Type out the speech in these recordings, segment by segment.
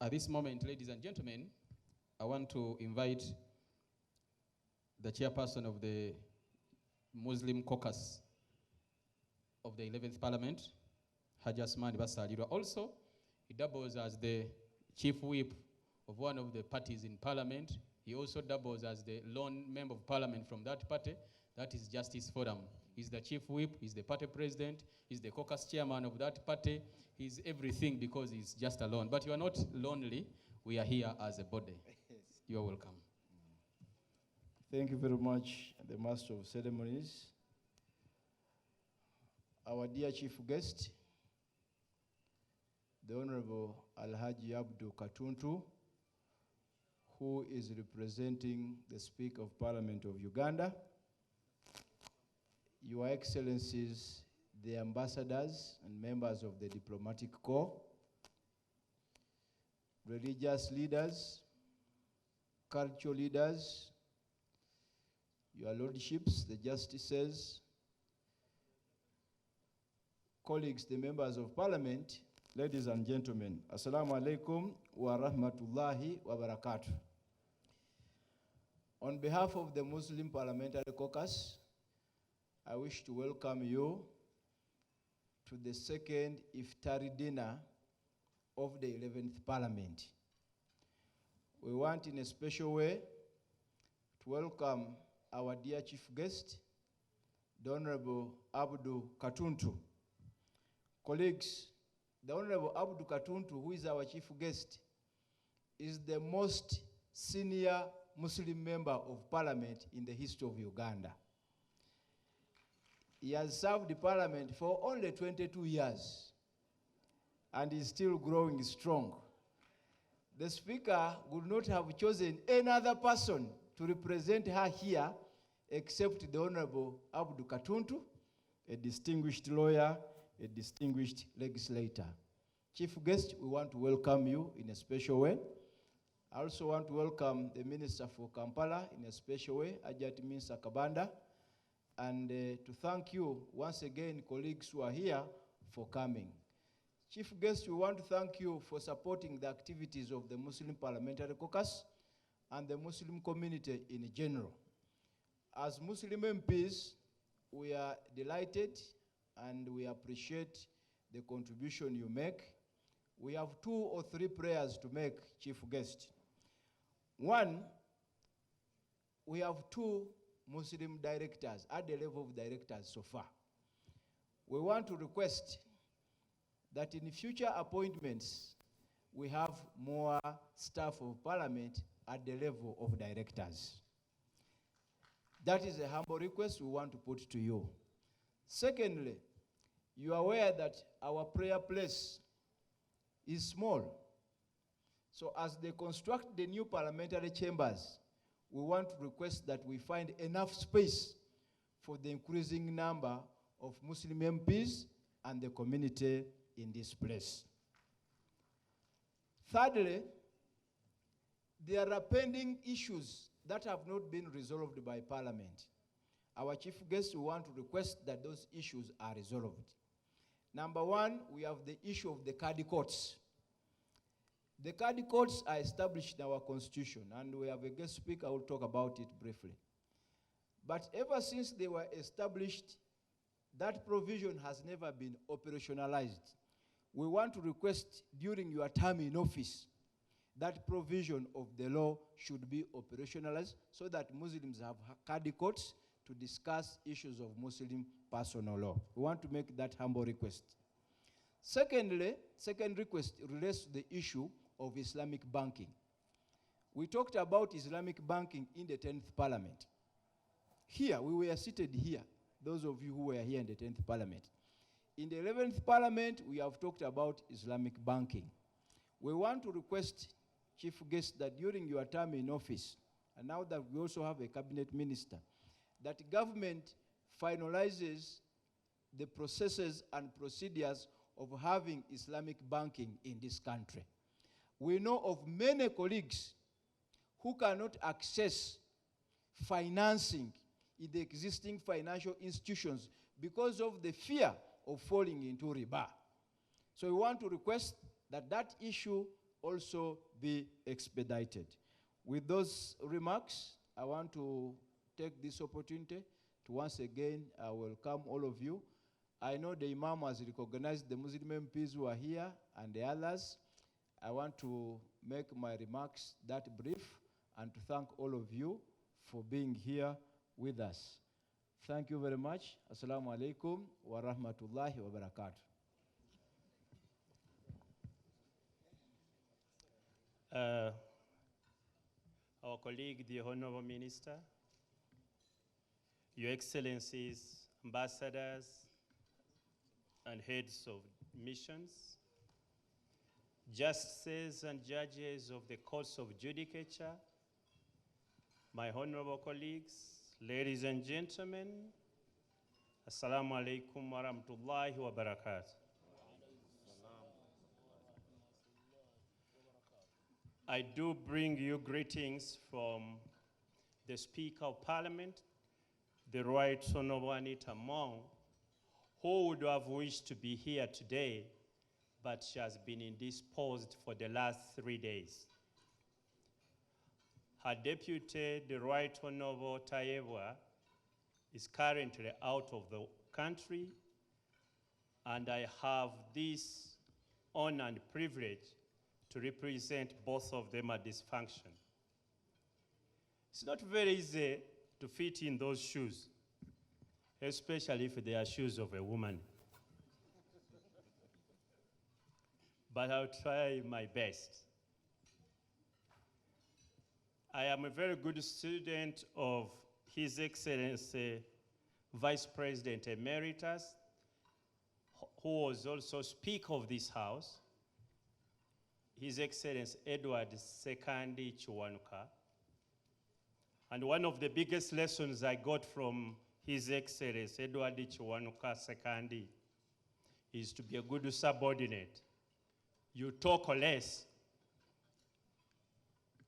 At this moment, ladies and gentlemen, I want to invite the chairperson of the Muslim caucus of the 11th Parliament, Asuman Basalirwa. Also, he doubles as the chief whip of one of the parties in Parliament. He also doubles as the lone member of Parliament from that party, that is Justice Forum. He's the chief whip, he's the party president, he's the caucus chairman of that party. He's everything because he's just alone. But you are not lonely. We are here as a body. You are welcome. Thank you very much, the Master of Ceremonies. Our dear chief guest, the Honorable Hon Abdu Katutu, who is representing the Speaker of Parliament of Uganda, Your Excellencies, the ambassadors and members of the diplomatic corps, religious leaders, cultural leaders, your lordships, the justices, colleagues, the members of Parliament, ladies and gentlemen, Assalamu alaikum wa rahmatullahi wa barakatuh. On behalf of the Muslim Parliamentary Caucus, I wish to welcome you to the second Iftari dinner of the 11th Parliament. We want in a special way to welcome our dear chief guest, the Honorable Abdu Katutu. Colleagues, the Honorable Abdu Katutu, who is our chief guest, is the most senior Muslim member of Parliament in the history of Uganda. He has served the Parliament for only 22 years and is still growing strong. The Speaker would not have chosen any other person to represent her here except the Honorable Abdu Katutu, a distinguished lawyer, a distinguished legislator. Chief guest, we want to welcome you in a special way. I also want to welcome the Minister for Kampala in a special way, Ajat Minsa Kabanda, and to thank you once again, colleagues who are here, for coming. Chief guest, we want to thank you for supporting the activities of the Muslim Parliamentary Caucus and the Muslim community in general. As Muslim MPs, we are delighted and we appreciate the contribution you make. We have 2 or 3 prayers to make, Chief guest. One, we have 2 Muslim directors at the level of directors so far. We want to request that in future appointments, we have more staff of Parliament at the level of directors. That is a humble request we want to put to you. Secondly, you are aware that our prayer place is small. So as they construct the new parliamentary chambers, we want to request that we find enough space for the increasing number of Muslim MPs and the community in this place. Thirdly, there are pending issues that have not been resolved by Parliament. Our chief guest, we want to request that those issues are resolved. Number one, we have the issue of the Kadi courts. The Kadi courts are established in our constitution, and we have a guest speaker who will talk about it briefly. But ever since they were established, that provision has never been operationalized. We want to request during your term in office, that provision of the law should be operationalized so that Muslims have Kadi courts to discuss issues of Muslim personal law. We want to make that humble request. Secondly, second request relates to the issue of Islamic banking. We talked about Islamic banking in the 10th Parliament. Here, we were seated here, those of you who were here in the 10th Parliament. In the 11th Parliament, we have talked about Islamic banking. We want to request, Chief Guest, that during your term in office, and now that we also have a cabinet minister, that government finalizes the processes and procedures of having Islamic banking in this country. We know of many colleagues who cannot access financing in the existing financial institutions because of the fear of falling into riba. So we want to request that that issue also be expedited. With those remarks, I want to take this opportunity to once again welcome all of you. I know the Imam has recognized the Muslim MPs who are here and the others. I want to make my remarks that brief and to thank all of you for being here with us. Thank you very much. Assalamu alaikum wa rahmatullahi wa barakatuh. Our colleague, the Honorable Minister, Your Excellencies, Ambassadors, and heads of missions, justices and judges of the courts of judicature, my honorable colleagues, ladies and gentlemen, Assalamu alaikum wa rahmatullahi wa barakatuh. I do bring you greetings from the Speaker of Parliament, the Right Honorable Anita Among, who would have wished to be here today, but she has been indisposed for the last 3 days. Her deputy, the Right Honorable Tayebwa, is currently out of the country, and I have this honor and privilege to represent both of them at this function. It's not very easy to fit in those shoes, especially if they are shoes of a woman. But I'll try my best. I am a very good student of His Excellency Vice President Emeritus, who was also Speaker of this House, His Excellency Edward Sekandi Chiwanuka. And one of the biggest lessons I got from His Excellency Edward Chiwanuka Sekandi is to be a good subordinate. You talk less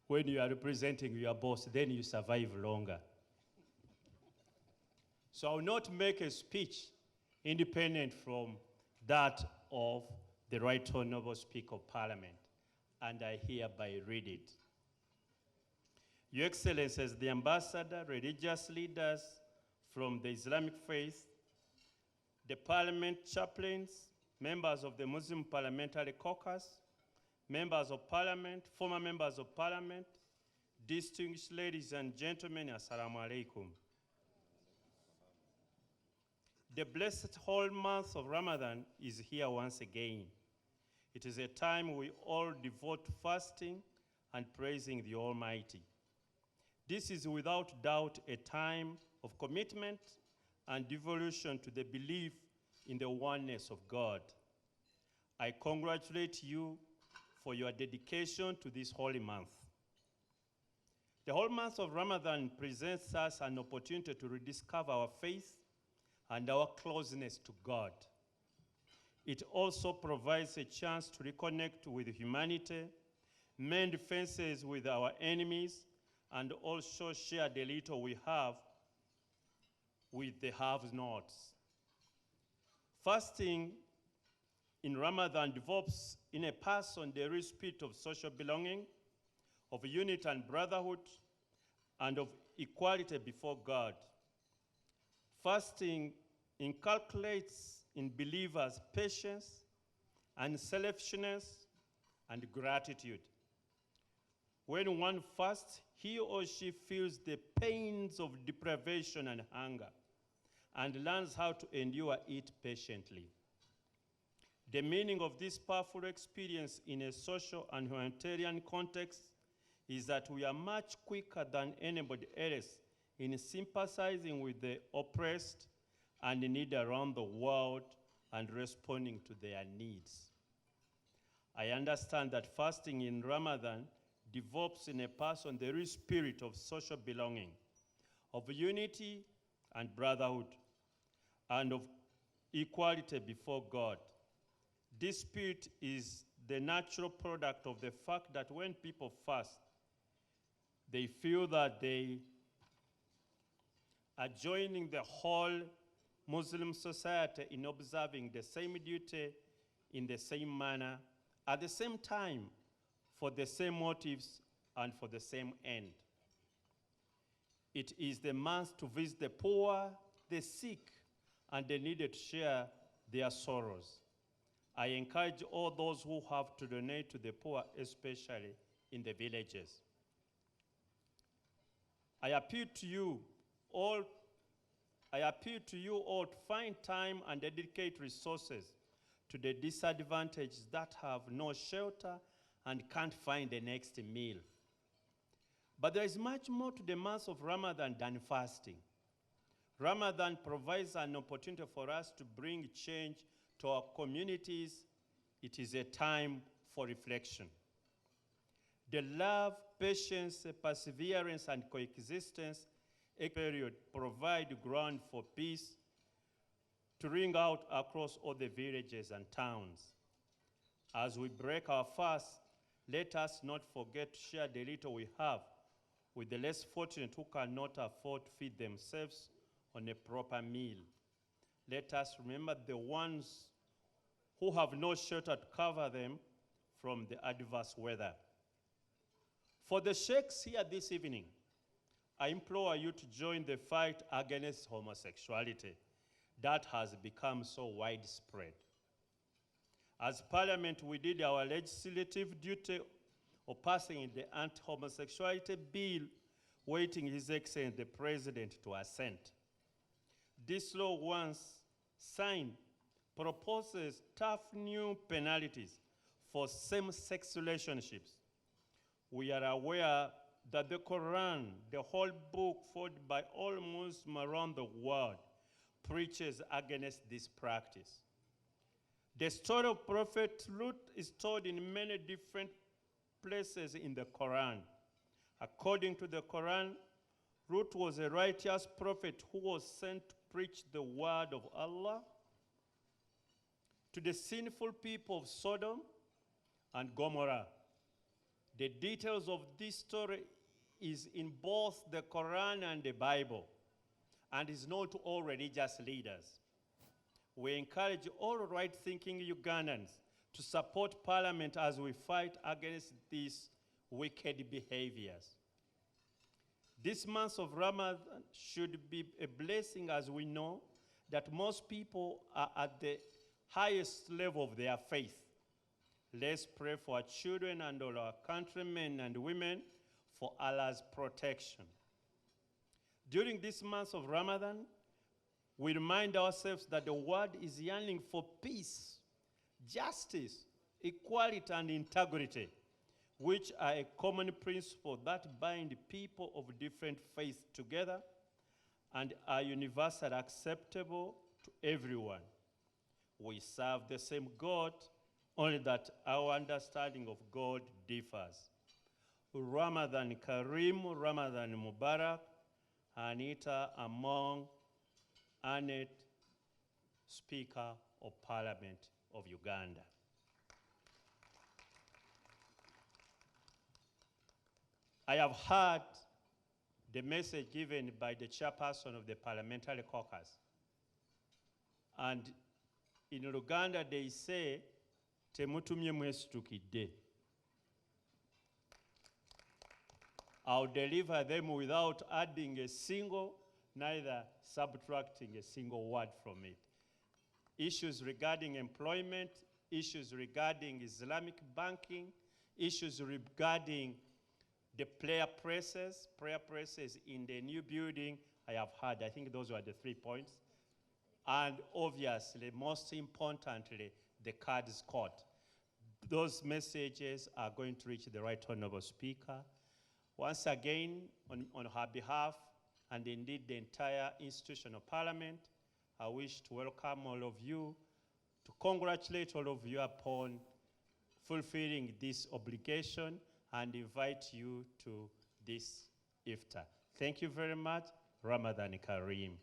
when you are representing your boss, then you survive longer. So I will not make a speech independent from that of the Right Honorable Speaker of Parliament, and I hereby read it. Your Excellencies, the Ambassador, religious leaders from the Islamic faith, the Parliament chaplains, members of the Muslim Parliamentary Caucus, members of Parliament, former members of Parliament, distinguished ladies and gentlemen, Assalamu alaikum. The blessed whole month of Ramadan is here once again. It is a time we all devote to fasting and praising the Almighty. This is without doubt a time of commitment and devotion to the belief in the oneness of God. I congratulate you for your dedication to this holy month. The whole month of Ramadan presents us an opportunity to rediscover our faith and our closeness to God. It also provides a chance to reconnect with humanity, mend fences with our enemies, and also share the little we have with the have-nots. Fasting in Ramadan develops in a person the real spirit of social belonging, of unity and brotherhood, and of equality before God. Fasting inculcates in believers patience, unselfishness, and gratitude. When one fasts, he or she feels the pains of deprivation and hunger and learns how to endure it patiently. The meaning of this powerful experience in a social and humanitarian context is that we are much quicker than anybody else in sympathizing with the oppressed and needy around the world and responding to their needs. I understand that fasting in Ramadan develops in a person the real spirit of social belonging, of unity and brotherhood, and of equality before God. This spirit is the natural product of the fact that when people fast, they feel that they are joining the whole Muslim society in observing the same duty in the same manner, at the same time for the same motives and for the same end. It is the month to visit the poor, the sick, and the needy to share their sorrows. I encourage all those who have to donate to the poor, especially in the villages. I appeal to you all to find time and dedicate resources to the disadvantaged that have no shelter and can't find the next meal. But there is much more to the month of Ramadan than fasting. Ramadan provides an opportunity for us to bring change to our communities. It is a time for reflection. The love, patience, perseverance, and coexistence period provide ground for peace to ring out across all the villages and towns. As we break our fast, let us not forget to share the little we have with the less fortunate who cannot afford to feed themselves on a proper meal. Let us remember the ones who have no shelter to cover them from the adverse weather. For the sheikhs here this evening, I implore you to join the fight against homosexuality that has become so widespread. As Parliament, we did our legislative duty of passing the anti-homosexuality bill, waiting His Excellency the President to assent. This law, once signed, proposes tough new penalties for same-sex relationships. We are aware that the Quran, the whole book followed by all Muslims around the world, preaches against this practice. The story of Prophet Lut is told in many different places in the Quran. According to the Quran, Lut was a righteous prophet who was sent to preach the word of Allah to the sinful people of Sodom and Gomorrah. The details of this story is in both the Quran and the Bible, and is known to all religious leaders. We encourage all right-thinking Ugandans to support Parliament as we fight against these wicked behaviors. This month of Ramadan should be a blessing, as we know that most people are at the highest level of their faith. Let's pray for our children and all our countrymen and women for Allah's protection. During this month of Ramadan, we remind ourselves that the world is yearning for peace, justice, equality, and integrity, which are a common principle that bind people of different faiths together and are universally acceptable to everyone. We serve the same God, only that our understanding of God differs. Ramadan Kareem, Ramadan Mubarak, Anita Among, Annette, Speaker of Parliament of Uganda. I have heard the message given by the chairperson of the Parliamentary Caucus. And in Uganda they say, temutumye mwesitukidde. I'll deliver them without adding a single, neither subtracting a single word from it. Issues regarding employment, issues regarding Islamic banking, issues regarding the prayer presses in the new building, I have heard. I think those were the 3 points. And obviously, most importantly, the cards court. Those messages are going to reach the Right Honourable Speaker. Once again, on her behalf, and indeed the entire institution of Parliament, I wish to welcome all of you, to congratulate all of you upon fulfilling this obligation, and invite you to this iftar. Thank you very much. Ramadan Kareem.